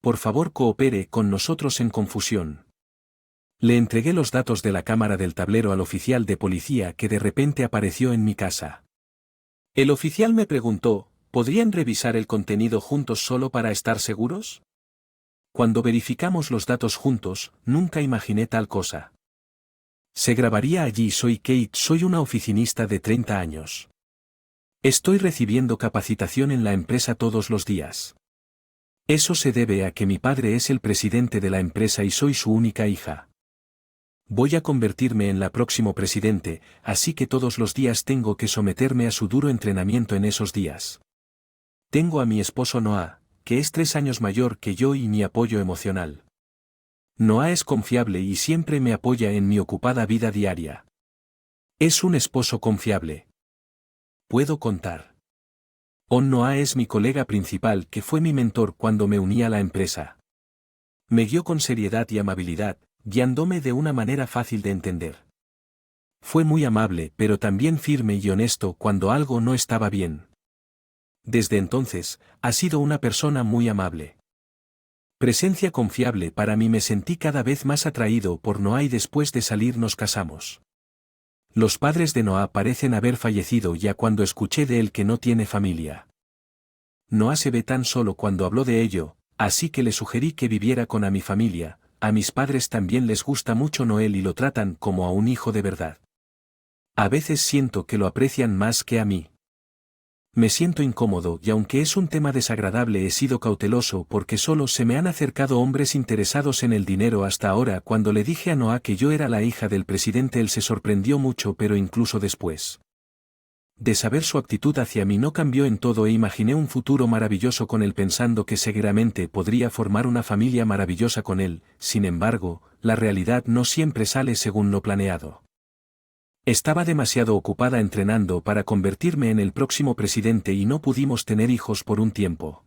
por favor coopere con nosotros en confusión. Le entregué los datos de la cámara del tablero al oficial de policía que de repente apareció en mi casa. El oficial me preguntó, ¿podrían revisar el contenido juntos solo para estar seguros? Cuando verificamos los datos juntos, nunca imaginé tal cosa. Se grabaría allí: soy Kate, soy una oficinista de 30 años. Estoy recibiendo capacitación en la empresa todos los días. Eso se debe a que mi padre es el presidente de la empresa y soy su única hija. Voy a convertirme en la próximo presidente, así que todos los días tengo que someterme a su duro entrenamiento en esos días. Tengo a mi esposo Noah, que es 3 años mayor que yo y mi apoyo emocional. Noah es confiable y siempre me apoya en mi ocupada vida diaria. Es un esposo confiable. Puedo contar. Noah es mi colega principal que fue mi mentor cuando me uní a la empresa. Me guió con seriedad y amabilidad, guiándome de una manera fácil de entender. Fue muy amable pero también firme y honesto cuando algo no estaba bien. Desde entonces, ha sido una persona muy amable. Presencia confiable. Para mí me sentí cada vez más atraído por Noah y después de salir nos casamos. Los padres de Noah parecen haber fallecido ya cuando escuché de él que no tiene familia. Noah se ve tan solo cuando habló de ello, así que le sugerí que viviera con mi familia. A mis padres también les gusta mucho Noel y lo tratan como a un hijo de verdad. A veces siento que lo aprecian más que a mí. Me siento incómodo y aunque es un tema desagradable he sido cauteloso porque solo se me han acercado hombres interesados en el dinero hasta ahora. Cuando le dije a Noah que yo era la hija del presidente él se sorprendió mucho, pero incluso después de saber su actitud hacia mí no cambió en todo e imaginé un futuro maravilloso con él pensando que seguramente podría formar una familia maravillosa con él. Sin embargo, la realidad no siempre sale según lo planeado. Estaba demasiado ocupada entrenando para convertirme en el próximo presidente y no pudimos tener hijos por un tiempo.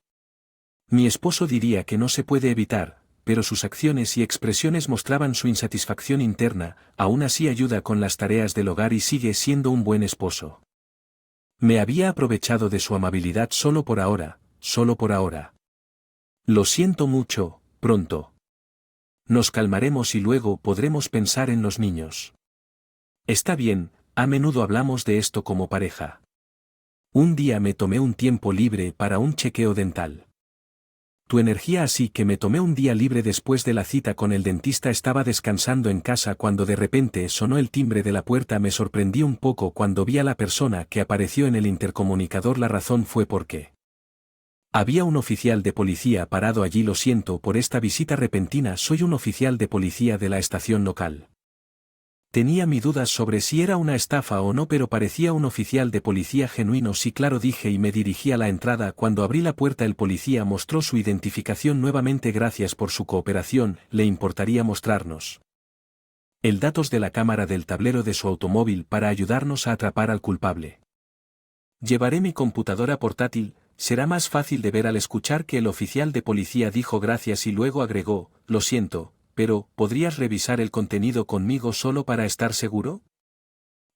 Mi esposo diría que no se puede evitar, pero sus acciones y expresiones mostraban su insatisfacción interna. Aún así ayuda con las tareas del hogar y sigue siendo un buen esposo. Me había aprovechado de su amabilidad solo por ahora, solo por ahora. Lo siento mucho, pronto. Nos calmaremos y luego podremos pensar en los niños. Está bien, a menudo hablamos de esto como pareja. Un día me tomé un tiempo libre para un chequeo dental. Tu energía, así que me tomé un día libre después de la cita con el dentista. Estaba descansando en casa cuando de repente sonó el timbre de la puerta. Me sorprendí un poco cuando vi a la persona que apareció en el intercomunicador. La razón fue porque había un oficial de policía parado allí. Lo siento por esta visita repentina, soy un oficial de policía de la estación local. Tenía mis dudas sobre si era una estafa o no, pero parecía un oficial de policía genuino. Sí, claro, dije y me dirigí a la entrada. Cuando abrí la puerta el policía mostró su identificación nuevamente. Gracias por su cooperación. ¿Le importaría mostrarnos el datos de la cámara del tablero de su automóvil para ayudarnos a atrapar al culpable? Llevaré mi computadora portátil, será más fácil de ver. Al escuchar que el oficial de policía dijo gracias y luego agregó, lo siento, pero ¿podrías revisar el contenido conmigo solo para estar seguro?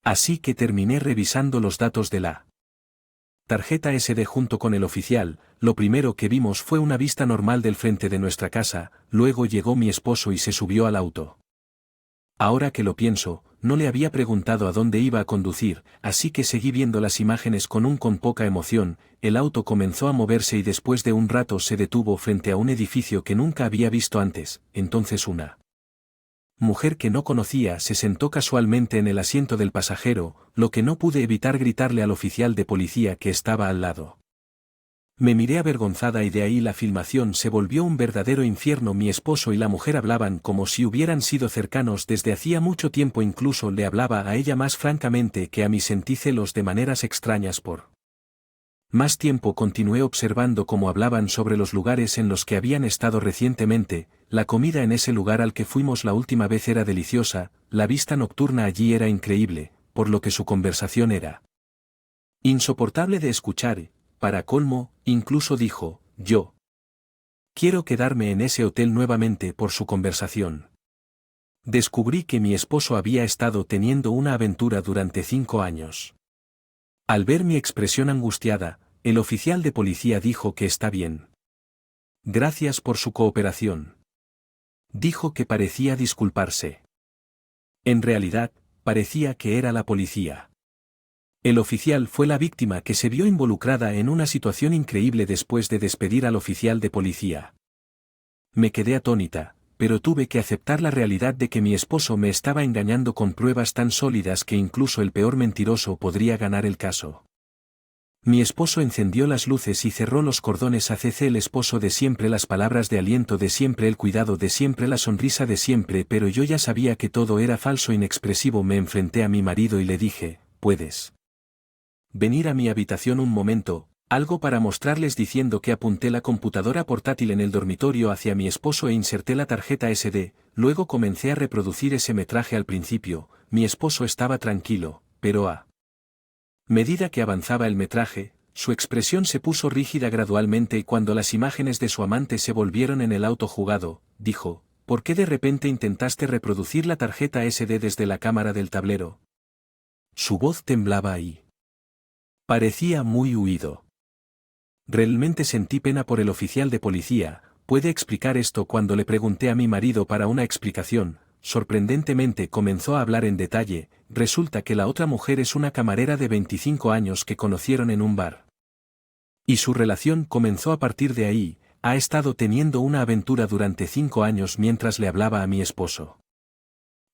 Así que terminé revisando los datos de la tarjeta SD junto con el oficial. Lo primero que vimos fue una vista normal del frente de nuestra casa. Luego llegó mi esposo y se subió al auto. Ahora que lo pienso, no le había preguntado a dónde iba a conducir, así que seguí viendo las imágenes con poca emoción. El auto comenzó a moverse y después de un rato se detuvo frente a un edificio que nunca había visto antes. Entonces una mujer que no conocía se sentó casualmente en el asiento del pasajero, lo que no pude evitar gritarle al oficial de policía que estaba al lado. Me miré avergonzada y de ahí la filmación se volvió un verdadero infierno. Mi esposo y la mujer hablaban como si hubieran sido cercanos desde hacía mucho tiempo. Incluso le hablaba a ella más francamente que a mí. Sentí celos de maneras extrañas por más tiempo. Continué observando cómo hablaban sobre los lugares en los que habían estado recientemente. La comida en ese lugar al que fuimos la última vez era deliciosa, la vista nocturna allí era increíble, por lo que su conversación era insoportable de escuchar. Para colmo, incluso dijo, yo quiero quedarme en ese hotel nuevamente por su conversación. Descubrí que mi esposo había estado teniendo una aventura durante 5 años. Al ver mi expresión angustiada, el oficial de policía dijo que está bien. Gracias por su cooperación. Dijo que parecía disculparse. En realidad, parecía que era la policía. El oficial fue la víctima que se vio involucrada en una situación increíble después de despedir al oficial de policía. Me quedé atónita, pero tuve que aceptar la realidad de que mi esposo me estaba engañando con pruebas tan sólidas que incluso el peor mentiroso podría ganar el caso. Mi esposo encendió las luces y cerró los cordones. ACC el esposo de siempre, las palabras de aliento de siempre, el cuidado de siempre, la sonrisa de siempre, pero yo ya sabía que todo era falso, inexpresivo. Me enfrenté a mi marido y le dije, ¿puedes venir a mi habitación un momento? Algo para mostrarles, diciendo que apunté la computadora portátil en el dormitorio hacia mi esposo e inserté la tarjeta SD, luego comencé a reproducir ese metraje. Al principio, mi esposo estaba tranquilo, pero a medida que avanzaba el metraje, su expresión se puso rígida gradualmente y cuando las imágenes de su amante se volvieron en el auto jugado, dijo, ¿por qué de repente intentaste reproducir la tarjeta SD desde la cámara del tablero? Su voz temblaba ahí. Parecía muy huido. Realmente sentí pena por el oficial de policía. ¿Puede explicar esto? Cuando le pregunté a mi marido para una explicación, sorprendentemente comenzó a hablar en detalle. Resulta que la otra mujer es una camarera de 25 años que conocieron en un bar. Y su relación comenzó a partir de ahí. Ha estado teniendo una aventura durante 5 años mientras le hablaba a mi esposo.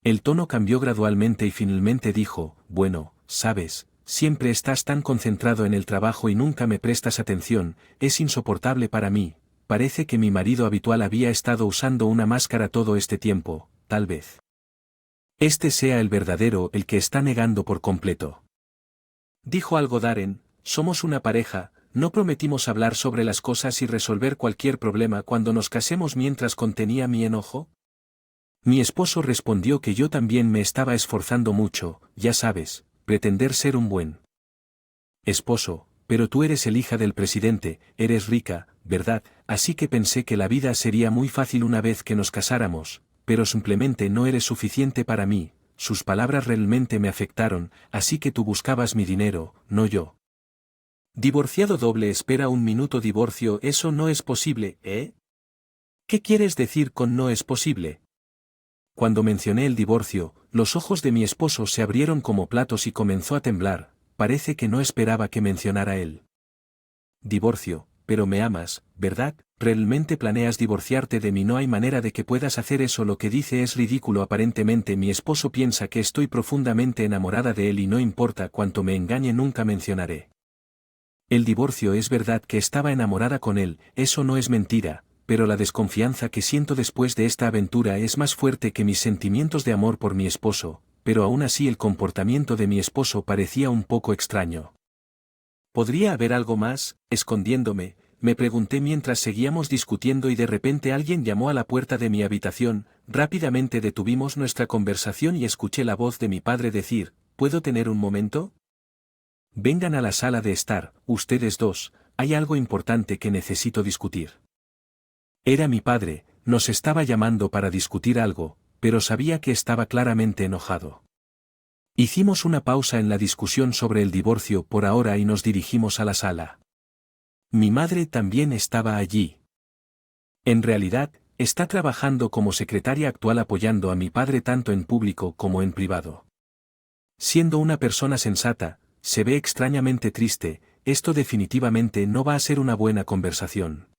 El tono cambió gradualmente y finalmente dijo, bueno, sabes, siempre estás tan concentrado en el trabajo y nunca me prestas atención, es insoportable para mí. Parece que mi marido habitual había estado usando una máscara todo este tiempo, tal vez este sea el verdadero, el que está negando por completo. Dijo algo Darren, somos una pareja, no prometimos hablar sobre las cosas y resolver cualquier problema cuando nos casemos. Mientras contenía mi enojo, mi esposo respondió que yo también me estaba esforzando mucho, ya sabes, pretender ser un buen esposo, pero tú eres el hija del presidente, eres rica, ¿verdad? Así que pensé que la vida sería muy fácil una vez que nos casáramos, pero simplemente no eres suficiente para mí. Sus palabras realmente me afectaron, así que tú buscabas mi dinero, no yo. Divorciado doble. Espera un minuto. Divorcio, eso no es posible, ¿eh? ¿Qué quieres decir con no es posible? Cuando mencioné el divorcio, los ojos de mi esposo se abrieron como platos y comenzó a temblar. Parece que no esperaba que mencionara el divorcio. Pero me amas, ¿verdad? ¿Realmente planeas divorciarte de mí? No hay manera de que puedas hacer eso. Lo que dice es ridículo. Aparentemente mi esposo piensa que estoy profundamente enamorada de él y no importa cuánto me engañe nunca mencionaré el divorcio. Es verdad que estaba enamorada con él, eso no es mentira, pero la desconfianza que siento después de esta aventura es más fuerte que mis sentimientos de amor por mi esposo, pero aún así el comportamiento de mi esposo parecía un poco extraño. ¿Podría haber algo más, escondiéndome? Me pregunté mientras seguíamos discutiendo y de repente alguien llamó a la puerta de mi habitación. Rápidamente detuvimos nuestra conversación y escuché la voz de mi padre decir, ¿puedo tener un momento? Vengan a la sala de estar, ustedes dos, hay algo importante que necesito discutir. Era mi padre, nos estaba llamando para discutir algo, pero sabía que estaba claramente enojado. Hicimos una pausa en la discusión sobre el divorcio por ahora y nos dirigimos a la sala. Mi madre también estaba allí. En realidad, está trabajando como secretaria actual apoyando a mi padre tanto en público como en privado. Siendo una persona sensata, se ve extrañamente triste. Esto definitivamente no va a ser una buena conversación.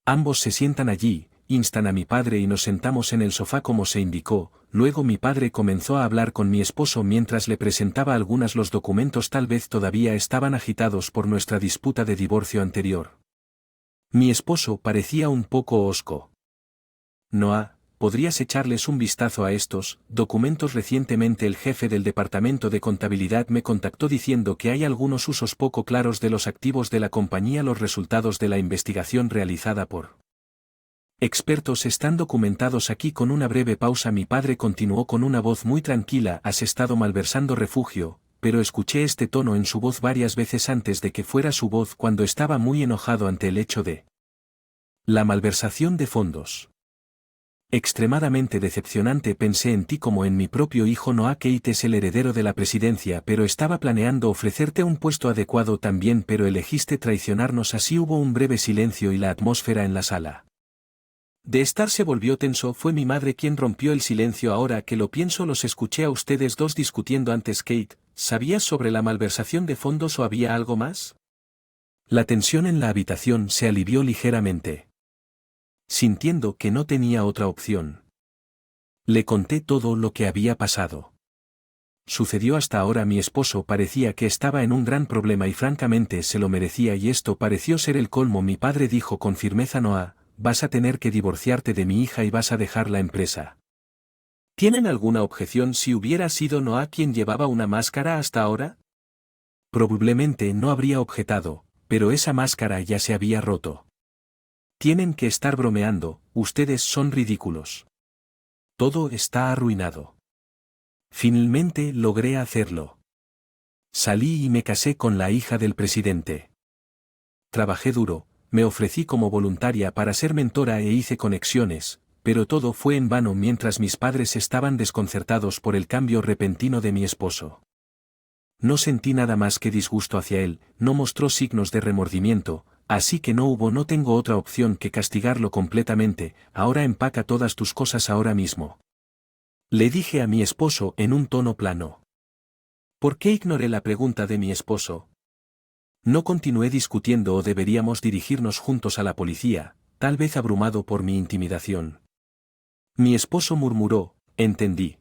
Ambos se sientan allí, instan a mi padre y nos sentamos en el sofá como se indicó. Luego mi padre comenzó a hablar con mi esposo mientras le presentaba los documentos. Tal vez todavía estaban agitados por nuestra disputa de divorcio anterior. Mi esposo parecía un poco hosco. Noah, ¿podrías echarles un vistazo a estos documentos? Recientemente el jefe del departamento de contabilidad me contactó diciendo que hay algunos usos poco claros de los activos de la compañía. Los resultados de la investigación realizada por expertos están documentados aquí. Con una breve pausa mi padre continuó con una voz muy tranquila, has estado malversando refugio, pero escuché este tono en su voz varias veces antes de que fuera su voz cuando estaba muy enojado ante el hecho de la malversación de fondos. Extremadamente decepcionante. Pensé en ti como en mi propio hijo. Noah. Kate es el heredero de la presidencia, pero estaba planeando ofrecerte un puesto adecuado también, pero elegiste traicionarnos. Así hubo un breve silencio y la atmósfera en la sala de estar se volvió tenso. Fue mi madre quien rompió el silencio. Ahora que lo pienso, los escuché a ustedes dos discutiendo antes. Kate, ¿sabías sobre la malversación de fondos o había algo más? La tensión en la habitación se alivió ligeramente, sintiendo que no tenía otra opción. Le conté todo lo que había pasado. Sucedió hasta ahora. Mi esposo parecía que estaba en un gran problema y francamente se lo merecía, y esto pareció ser el colmo. Mi padre dijo con firmeza: Noah, vas a tener que divorciarte de mi hija y vas a dejar la empresa. ¿Tienen alguna objeción si hubiera sido Noah quien llevaba una máscara hasta ahora? Probablemente no habría objetado, pero esa máscara ya se había roto. Tienen que estar bromeando, ustedes son ridículos. Todo está arruinado. Finalmente logré hacerlo. Salí y me casé con la hija del presidente. Trabajé duro, me ofrecí como voluntaria para ser mentora e hice conexiones, pero todo fue en vano mientras mis padres estaban desconcertados por el cambio repentino de mi esposo. No sentí nada más que disgusto hacia él, no mostró signos de remordimiento, así que no tengo otra opción que castigarlo completamente. Ahora empaca todas tus cosas ahora mismo. Le dije a mi esposo en un tono plano. ¿Por qué ignoré la pregunta de mi esposo? No continué discutiendo. ¿O deberíamos dirigirnos juntos a la policía, tal vez abrumado por mi intimidación? Mi esposo murmuró: entendí.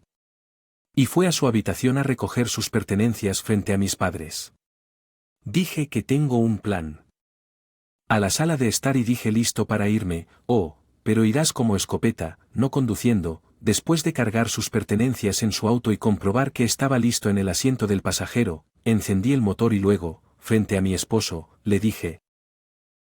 Y fue a su habitación a recoger sus pertenencias frente a mis padres. Dije que tengo un plan. A la sala de estar y dije: listo para irme. Oh, pero irás como escopeta, no conduciendo. Después de cargar sus pertenencias en su auto y comprobar que estaba listo en el asiento del pasajero, encendí el motor y luego, frente a mi esposo, le dije: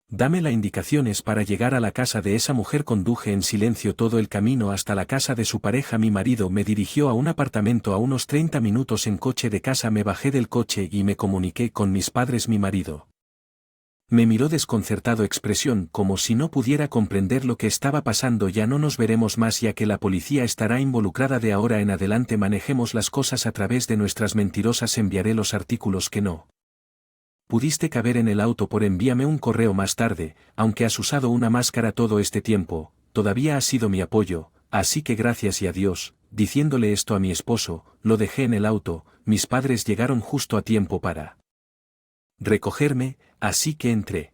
dame las indicaciones para llegar a la casa de esa mujer. Conduje en silencio todo el camino hasta la casa de su pareja. Mi marido me dirigió a un apartamento a unos 30 minutos en coche de casa. Me bajé del coche y me comuniqué con mis padres. Mi marido me miró desconcertado, expresión como si no pudiera comprender lo que estaba pasando. Ya no nos veremos más, ya que la policía estará involucrada. De ahora en adelante manejemos las cosas a través de nuestras mentirosas. Enviaré los artículos que no pudiste caber en el auto por envíame un correo más tarde. Aunque has usado una máscara todo este tiempo, todavía has sido mi apoyo, así que gracias y adiós. Diciéndole esto a mi esposo, lo dejé en el auto. Mis padres llegaron justo a tiempo para recogerme, así que entré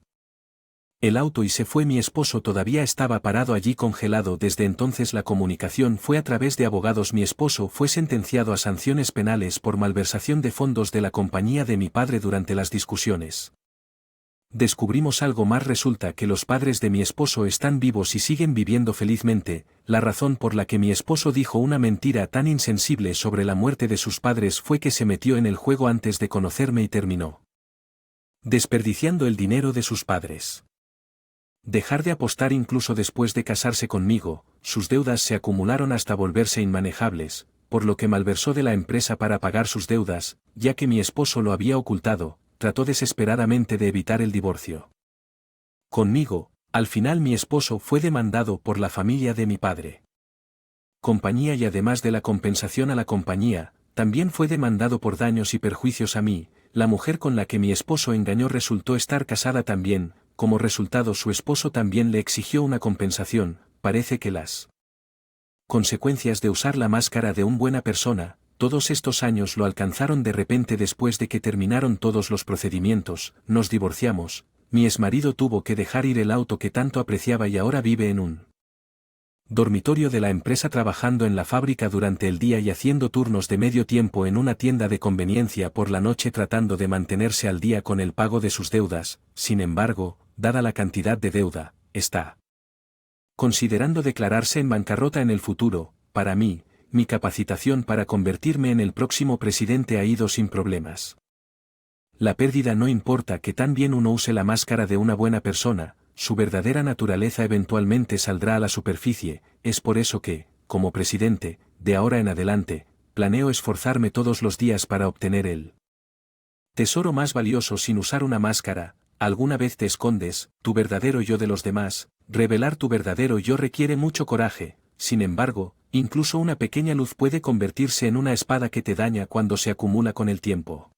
el auto y se fue. Mi esposo todavía estaba parado allí congelado. Desde entonces la comunicación fue a través de abogados. Mi esposo fue sentenciado a sanciones penales por malversación de fondos de la compañía de mi padre. Durante las discusiones descubrimos algo más. Resulta que los padres de mi esposo están vivos y siguen viviendo felizmente. La razón por la que mi esposo dijo una mentira tan insensible sobre la muerte de sus padres fue que se metió en el juego antes de conocerme y terminó desperdiciando el dinero de sus padres. Dejar de apostar incluso después de casarse conmigo. Sus deudas se acumularon hasta volverse inmanejables, por lo que malversó de la empresa para pagar sus deudas, ya que mi esposo lo había ocultado. Trató desesperadamente de evitar el divorcio conmigo. Al final mi esposo fue demandado por la familia de mi padre compañía, y además de la compensación a la compañía, también fue demandado por daños y perjuicios a mí. La mujer con la que mi esposo engañó resultó estar casada también. Como resultado, su esposo también le exigió una compensación. Parece que las consecuencias de usar la máscara de una buena persona, todos estos años, lo alcanzaron de repente después de que terminaron todos los procedimientos. Nos divorciamos. Mi exmarido tuvo que dejar ir el auto que tanto apreciaba y ahora vive en un dormitorio de la empresa, trabajando en la fábrica durante el día y haciendo turnos de medio tiempo en una tienda de conveniencia por la noche, tratando de mantenerse al día con el pago de sus deudas. Sin embargo, dada la cantidad de deuda, está considerando declararse en bancarrota en el futuro. Para mí, mi capacitación para convertirme en el próximo presidente ha ido sin problemas. La pérdida no importa que tan bien uno use la máscara de una buena persona, su verdadera naturaleza eventualmente saldrá a la superficie. Es por eso que, como presidente, de ahora en adelante, planeo esforzarme todos los días para obtener el tesoro más valioso sin usar una máscara. ¿Alguna vez te escondes tu verdadero yo de los demás? Revelar tu verdadero yo requiere mucho coraje, sin embargo, incluso una pequeña luz puede convertirse en una espada que te daña cuando se acumula con el tiempo.